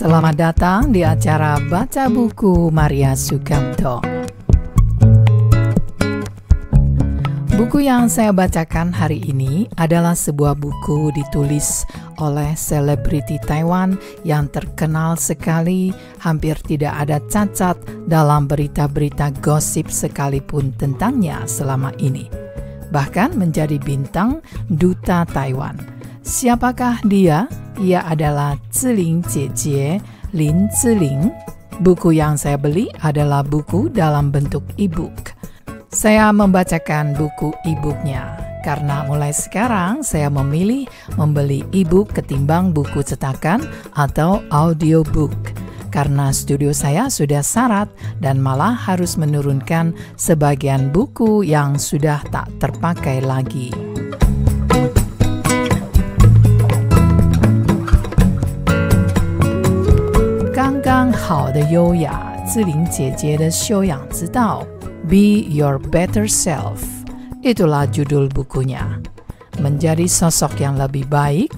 Selamat datang di acara Baca Buku Maria Sukamto. Buku yang saya bacakan hari ini adalah sebuah buku ditulis oleh selebriti Taiwan yang terkenal sekali, hampir tidak ada cacat dalam berita-berita gosip sekalipun tentangnya selama ini. Bahkan menjadi bintang duta Taiwan. Siapakah dia? Ia adalah Ziling Jie, Lin Ziling. Buku yang saya beli adalah buku dalam bentuk e-book. Saya membacakan buku e-booknya karena mulai sekarang saya memilih membeli e-book ketimbang buku cetakan atau audiobook. Karena studio saya sudah syarat dan malah harus menurunkan sebagian buku yang sudah tak terpakai lagi. Ziling Jie的修养之道 Be Your Better Self. Itulah judul bukunya. Menjadi sosok yang lebih baik.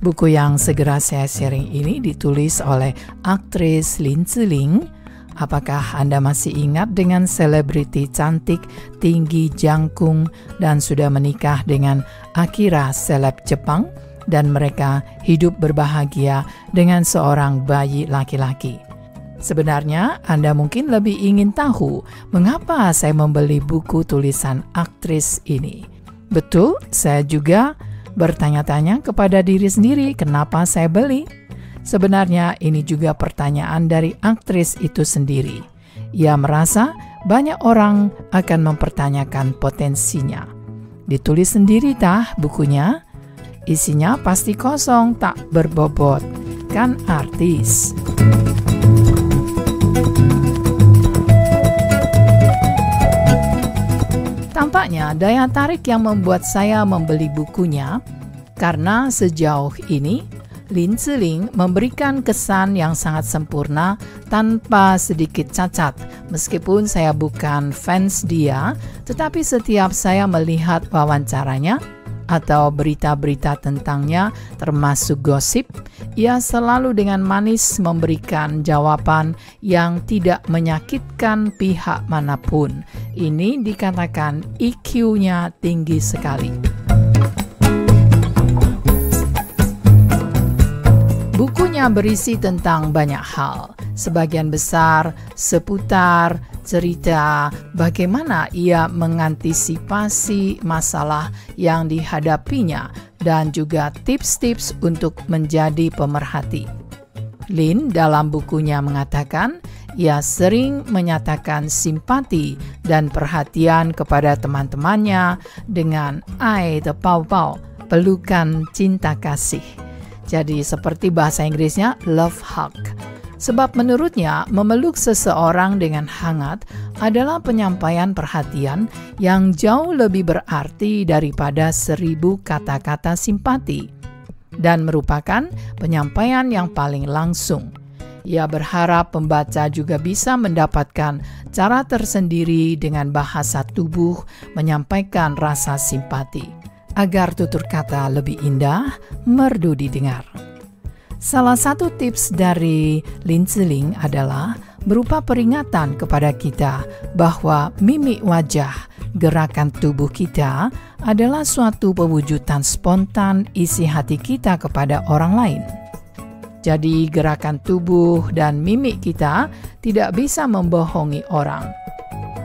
Buku yang segera saya sharing ini ditulis oleh aktris Lin Ziling. Apakah Anda masih ingat dengan selebriti cantik, tinggi, jangkung, dan sudah menikah dengan Akira, seleb Jepang? Dan mereka hidup berbahagia dengan seorang bayi laki-laki. Sebenarnya Anda mungkin lebih ingin tahu mengapa saya membeli buku tulisan aktris ini. Betul, saya juga bertanya-tanya kepada diri sendiri kenapa saya beli. Sebenarnya ini juga pertanyaan dari aktris itu sendiri. Ia merasa banyak orang akan mempertanyakan potensinya. Ditulis sendiri tah bukunya? Isinya pasti kosong, tak berbobot. Kan artis. Tampaknya daya tarik yang membuat saya membeli bukunya karena sejauh ini Lin Ziling memberikan kesan yang sangat sempurna tanpa sedikit cacat. Meskipun saya bukan fans dia, tetapi setiap saya melihat wawancaranya atau berita-berita tentangnya termasuk gosip, ia selalu dengan manis memberikan jawaban yang tidak menyakitkan pihak manapun. Ini dikatakan IQ-nya tinggi sekali. Bukunya berisi tentang banyak hal, sebagian besar seputar cerita bagaimana ia mengantisipasi masalah yang dihadapinya dan juga tips-tips untuk menjadi pemerhati. Lin dalam bukunya mengatakan ia sering menyatakan simpati dan perhatian kepada teman-temannya dengan ai de bao bao, pelukan cinta kasih. Jadi seperti bahasa Inggrisnya love hug. Sebab menurutnya memeluk seseorang dengan hangat adalah penyampaian perhatian yang jauh lebih berarti daripada 1000 kata-kata simpati dan merupakan penyampaian yang paling langsung. Ia berharap pembaca juga bisa mendapatkan cara tersendiri dengan bahasa tubuh menyampaikan rasa simpati agar tutur kata lebih indah, merdu didengar. Salah satu tips dari Lin Ziling adalah berupa peringatan kepada kita bahwa mimik wajah, gerakan tubuh kita adalah suatu pewujudan spontan isi hati kita kepada orang lain. Jadi gerakan tubuh dan mimik kita tidak bisa membohongi orang.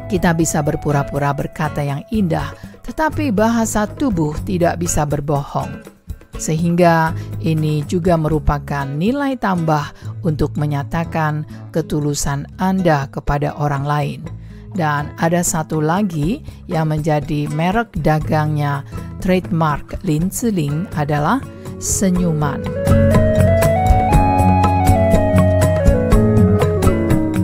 Kita bisa berpura-pura berkata yang indah, tetapi bahasa tubuh tidak bisa berbohong. Sehingga ini juga merupakan nilai tambah untuk menyatakan ketulusan Anda kepada orang lain. Dan ada satu lagi yang menjadi merek dagangnya trademark Lin Ziling adalah senyuman.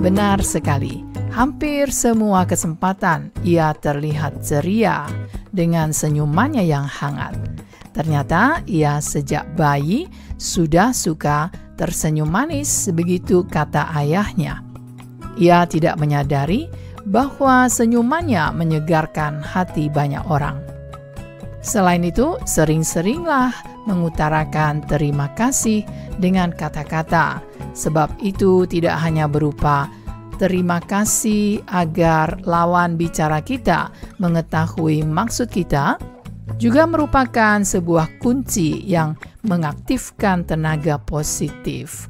Benar sekali, hampir semua kesempatan ia terlihat ceria dengan senyumannya yang hangat. Ternyata ia sejak bayi sudah suka tersenyum manis, begitu kata ayahnya. Ia tidak menyadari bahwa senyumannya menyegarkan hati banyak orang. Selain itu, sering-seringlah mengutarakan terima kasih dengan kata-kata Sebab itu tidak hanya berupa terima kasih agar lawan bicara kita mengetahui maksud kita, juga merupakan sebuah kunci yang mengaktifkan tenaga positif.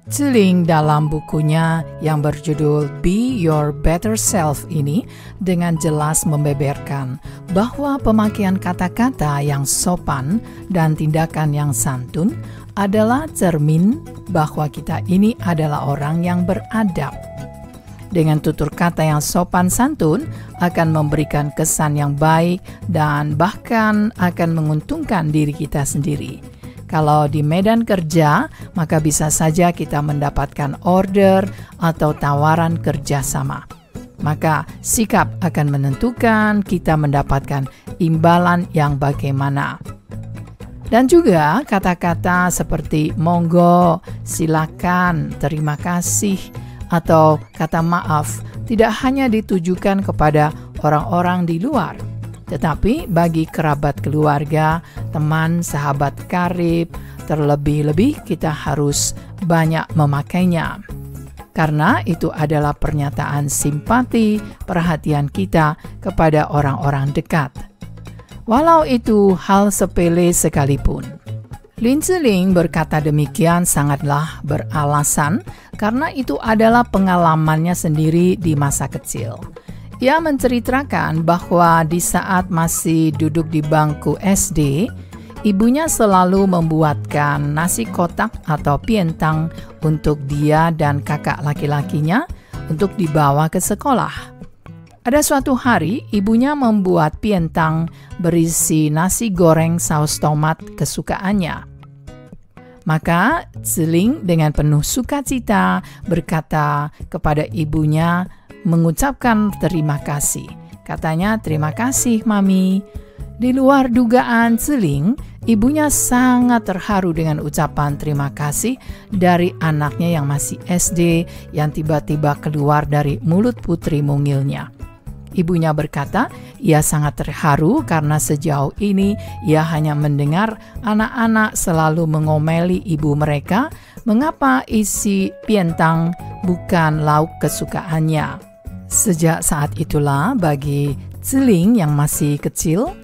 Ziling dalam bukunya yang berjudul Be Your Better Self ini dengan jelas membeberkan bahwa pemakaian kata-kata yang sopan dan tindakan yang santun adalah cermin bahwa kita ini adalah orang yang beradab. Dengan tutur kata yang sopan santun akan memberikan kesan yang baik dan bahkan akan menguntungkan diri kita sendiri. Kalau di medan kerja, maka bisa saja kita mendapatkan order atau tawaran kerjasama. Maka sikap akan menentukan kita mendapatkan imbalan yang bagaimana. Dan juga kata-kata seperti monggo, silakan, terima kasih, atau kata maaf tidak hanya ditujukan kepada orang-orang di luar, tetapi bagi kerabat keluarga, teman, sahabat karib, terlebih-lebih kita harus banyak memakainya. Karena itu adalah pernyataan simpati, perhatian kita kepada orang-orang dekat. Walau itu hal sepele sekalipun. Lin Ziling berkata demikian sangatlah beralasan karena itu adalah pengalamannya sendiri di masa kecil. Ia menceritakan bahwa di saat masih duduk di bangku SD, ibunya selalu membuatkan nasi kotak atau pientang untuk dia dan kakak laki-lakinya untuk dibawa ke sekolah. Ada suatu hari, ibunya membuat pientang berisi nasi goreng saus tomat kesukaannya. Maka Ziling dengan penuh sukacita berkata kepada ibunya, mengucapkan terima kasih. Katanya, terima kasih Mami. Di luar dugaan Ziling, ibunya sangat terharu dengan ucapan terima kasih dari anaknya yang masih SD yang tiba-tiba keluar dari mulut putri mungilnya. Ibunya berkata, ia sangat terharu karena sejauh ini ia hanya mendengar anak-anak selalu mengomeli ibu mereka mengapa isi pientang bukan lauk kesukaannya. Sejak saat itulah bagi Ziling yang masih kecil,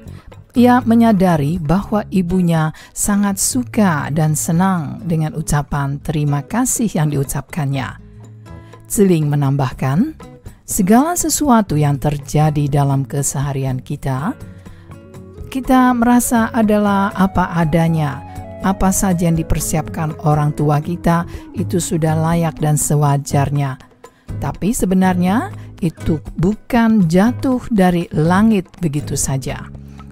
ia menyadari bahwa ibunya sangat suka dan senang dengan ucapan terima kasih yang diucapkannya. Ziling menambahkan, segala sesuatu yang terjadi dalam keseharian kita merasa adalah apa adanya. Apa saja yang dipersiapkan orang tua kita itu sudah layak dan sewajarnya. Tapi sebenarnya itu bukan jatuh dari langit begitu saja.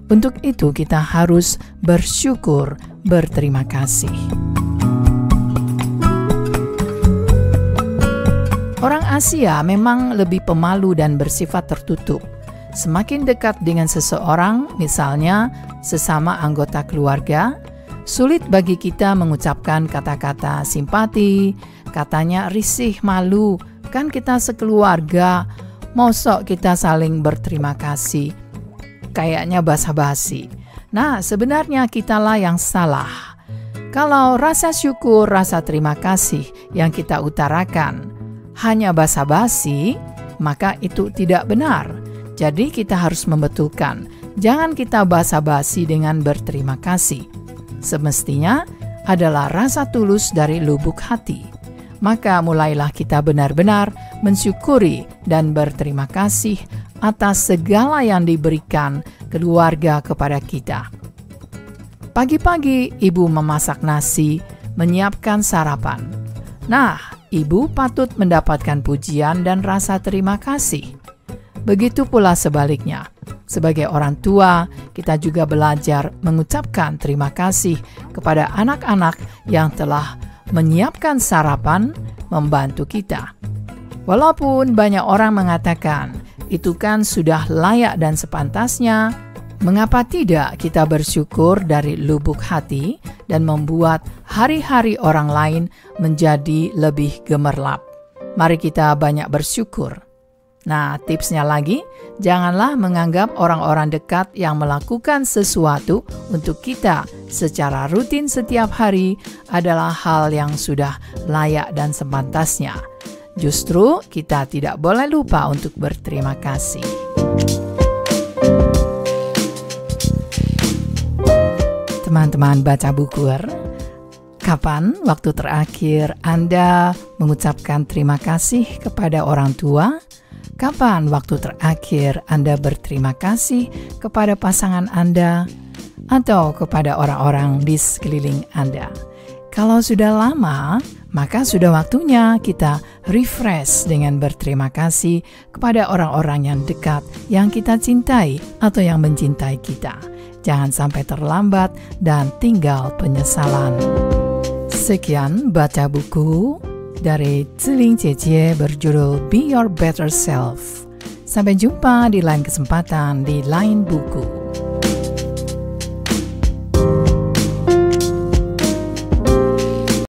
Untuk itu kita harus bersyukur, berterima kasih. Orang Asia memang lebih pemalu dan bersifat tertutup. Semakin dekat dengan seseorang, misalnya sesama anggota keluarga, sulit bagi kita mengucapkan kata-kata simpati, katanya risih, malu, kan kita sekeluarga, mosok kita saling berterima kasih. Kayaknya basa-basi. Nah, sebenarnya kitalah yang salah. Kalau rasa syukur, rasa terima kasih yang kita utarakan hanya basa-basi, maka itu tidak benar. Jadi kita harus membetulkan, jangan kita basa-basi dengan berterima kasih. Semestinya adalah rasa tulus dari lubuk hati. Maka mulailah kita benar-benar mensyukuri dan berterima kasih atas segala yang diberikan keluarga kepada kita. Pagi-pagi ibu memasak nasi, menyiapkan sarapan. Nah, ibu patut mendapatkan pujian dan rasa terima kasih. Begitu pula sebaliknya. Sebagai orang tua, kita juga belajar mengucapkan terima kasih kepada anak-anak yang telah menyiapkan sarapan, membantu kita. Walaupun banyak orang mengatakan, itu kan sudah layak dan sepantasnya, mengapa tidak kita bersyukur dari lubuk hati dan membuat hari-hari orang lain menjadi lebih gemerlap? Mari kita banyak bersyukur. Nah, tipsnya lagi, janganlah menganggap orang-orang dekat yang melakukan sesuatu untuk kita secara rutin setiap hari adalah hal yang sudah layak dan sepantasnya. Justru kita tidak boleh lupa untuk berterima kasih. Teman-teman baca buku, kapan waktu terakhir Anda mengucapkan terima kasih kepada orang tua? Kapan waktu terakhir Anda berterima kasih kepada pasangan Anda atau kepada orang-orang di sekeliling Anda? Kalau sudah lama, maka sudah waktunya kita refresh dengan berterima kasih kepada orang-orang yang dekat, yang kita cintai atau yang mencintai kita. Jangan sampai terlambat dan tinggal penyesalan. Sekian baca buku dari Ziling Jie berjudul Be Your Better Self. Sampai jumpa di lain kesempatan di lain buku.